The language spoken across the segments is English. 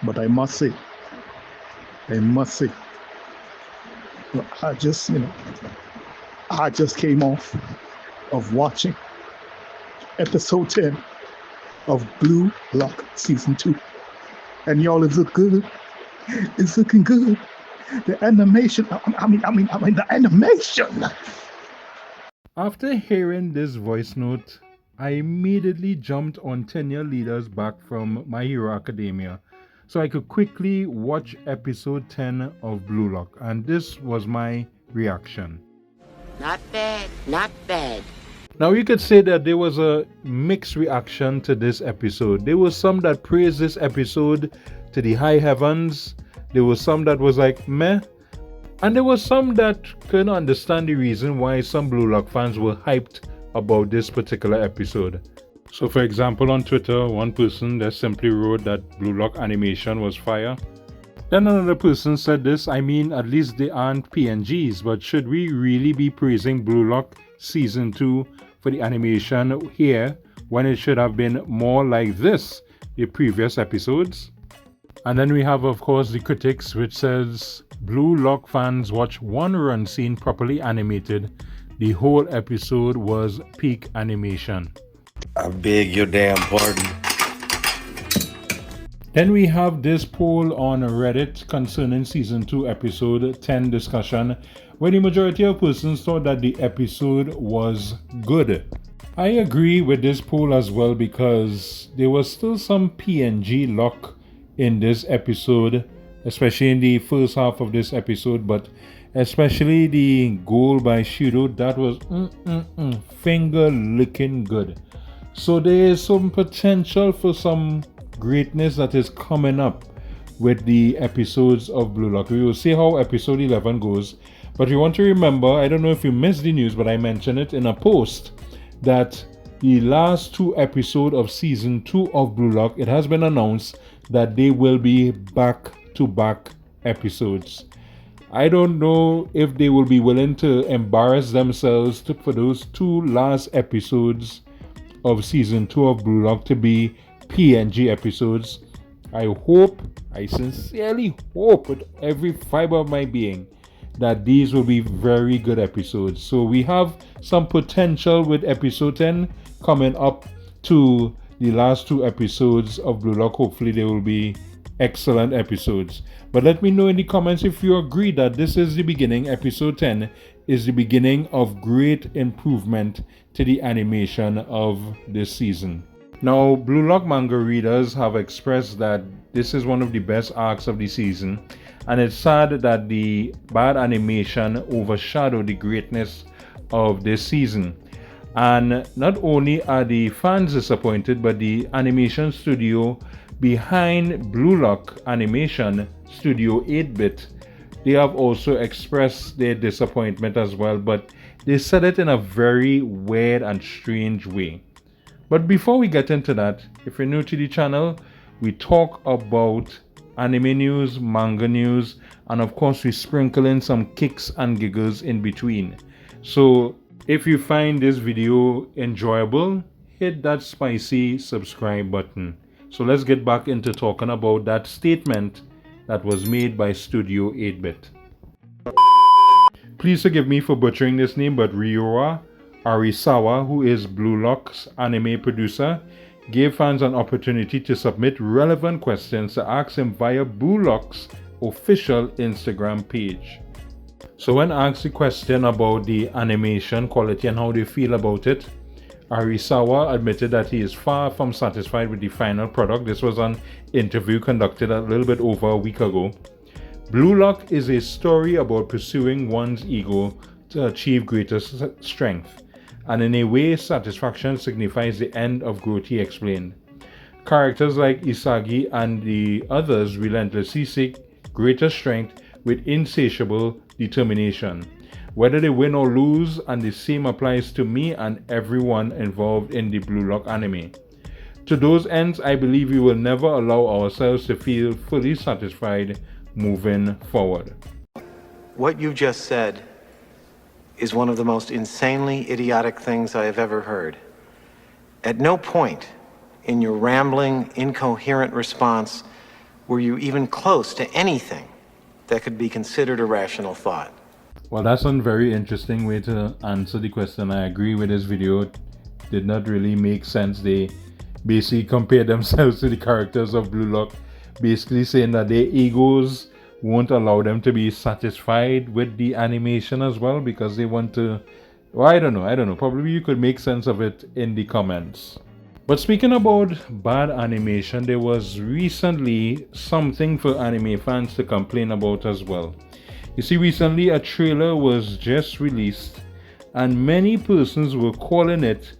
But I must say, well, I just came off of watching episode 10 of Blue Lock season 2, and y'all, it look good. It's looking good. The animation. The animation. After hearing this voice note, I immediately jumped on 10-year leaders back from My Hero Academia so I could quickly watch episode 10 of Blue Lock, and this was my reaction. Not bad, not bad. Now you could say that there was a mixed reaction to this episode. There was some that praised this episode to the high heavens. There was some that was like meh. And there was some that couldn't understand the reason why some Blue Lock fans were hyped about this particular episode. So for example, on Twitter, one person that simply wrote that Blue Lock animation was fire. Then another person said this, at least they aren't PNGs, but should we really be praising Blue Lock Season 2 for the animation here when it should have been more like this, the previous episodes? And then we have, of course, the critics, which says, Blue Lock fans watch one run scene properly animated. The whole episode was peak animation. I beg your damn pardon. Then we have this poll on Reddit concerning Season 2 Episode 10 discussion, where the majority of persons thought that the episode was good. I agree with this poll as well because there was still some PNG luck in this episode, especially in the first half of this episode, but especially the goal by Shido, that was finger licking good. So there is some potential for some greatness that is coming up with the episodes of Blue Lock. We will see how episode 11 goes, but you want to remember, I don't know if you missed the news, but I mentioned it in a post, that the last 2 episodes of season 2 of Blue Lock, it has been announced that they will be back-to-back episodes. I don't know if they will be willing to embarrass themselves for those 2 last episodes of season 2 of Blue Lock to be PNG episodes. I sincerely hope with every fiber of my being that these will be very good episodes. So we have some potential with episode 10 coming up to the last 2 episodes of Blue Lock. Hopefully they will be excellent episodes. But let me know in the comments if you agree that this is the beginning, episode 10 is the beginning of great improvement to the animation of this season. Now, Blue Lock manga readers have expressed that this is one of the best arcs of the season, and it's sad that the bad animation overshadowed the greatness of this season. And not only are the fans disappointed, but the animation studio behind Blue Lock Animation, Studio 8-Bit, they have also expressed their disappointment as well, but they said it in a very weird and strange way. But before we get into that, if you're new to the channel, we talk about anime news, manga news, and of course we sprinkle in some kicks and giggles in between. So if you find this video enjoyable, hit that spicy subscribe button. So let's get back into talking about that statement that was made by Studio 8-Bit. Please forgive me for butchering this name, but Ryora Arisawa, who is Blue Lock's anime producer, gave fans an opportunity to submit relevant questions to ask him via Blue Lock's official Instagram page. So when asked the question about the animation quality and how they feel about it, Arisawa admitted that he is far from satisfied with the final product. This was an interview conducted a little bit over a week ago. Blue Lock is a story about pursuing one's ego to achieve greater strength, and in a way, satisfaction signifies the end of growth, he explained. Characters like Isagi and the others relentlessly seek greater strength with insatiable determination, whether they win or lose, and the same applies to me and everyone involved in the Blue Lock anime. To those ends, I believe we will never allow ourselves to feel fully satisfied moving forward. What you just said is one of the most insanely idiotic things I have ever heard. At no point in your rambling, incoherent response were you even close to anything that could be considered a rational thought? Well, that's one very interesting way to answer the question. I agree with this video. Did not really make sense. They basically compared themselves to the characters of Blue Lock, basically saying that their egos won't allow them to be satisfied with the animation as well because they want to. Well, I don't know. Probably you could make sense of it in the comments. But speaking about bad animation, there was recently something for anime fans to complain about as well. You see, recently a trailer was just released and many persons were calling it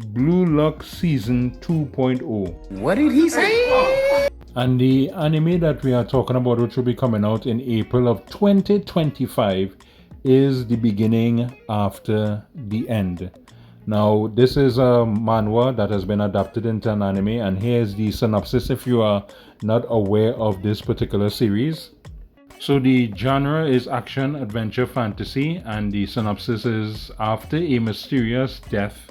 Blue Lock Season 2.0. What did he say? And the anime that we are talking about, which will be coming out in April of 2025, is The Beginning After the End. Now, this is a manhwa that has been adapted into an anime, and here's the synopsis if you are not aware of this particular series. So the genre is action, adventure, fantasy, and the synopsis is: after a mysterious death,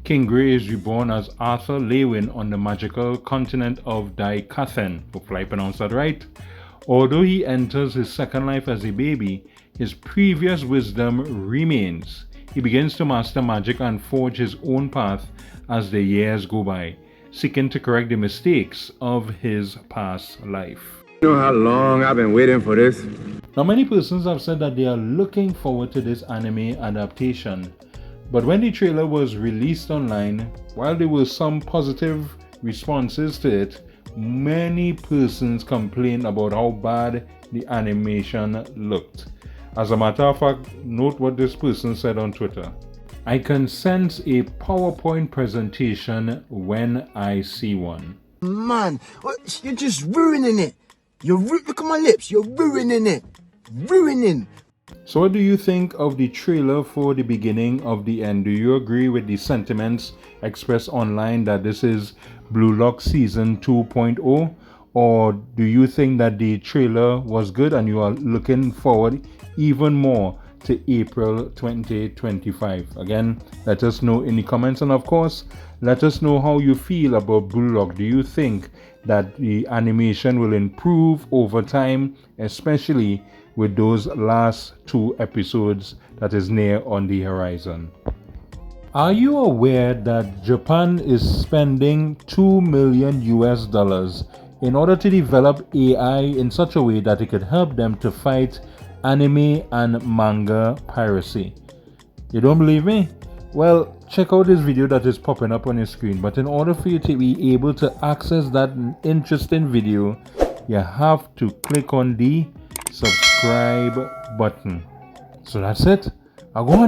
King Grey is reborn as Arthur Lewin on the magical continent of Daikathen. Hopefully I pronounced that right. Although he enters his second life as a baby, his previous wisdom remains. He begins to master magic and forge his own path as the years go by, seeking to correct the mistakes of his past life. You know how long I've been waiting for this? Now, many persons have said that they are looking forward to this anime adaptation. But when the trailer was released online, while there were some positive responses to it, many persons complained about how bad the animation looked. As a matter of fact, note what this person said on Twitter. I can sense a PowerPoint presentation when I see one. Man, you're just ruining it. Look at my lips. You're ruining it. Ruining. So what do you think of the trailer for The Beginning of the End? Do you agree with the sentiments expressed online that this is Blue Lock Season 2.0? Or do you think that the trailer was good and you are looking forward even more to April 2025? Again, let us know in the comments, and of course, let us know how you feel about Blue Lock. Do you think that the animation will improve over time, especially with those last 2 episodes that is near on the horizon? Are you aware that Japan is spending $2 million in order to develop AI in such a way that it could help them to fight anime and manga piracy? You don't believe me? Well, check out this video that is popping up on your screen. But in order for you to be able to access that interesting video, you have to click on the subscribe button. So that's it. I'll go on.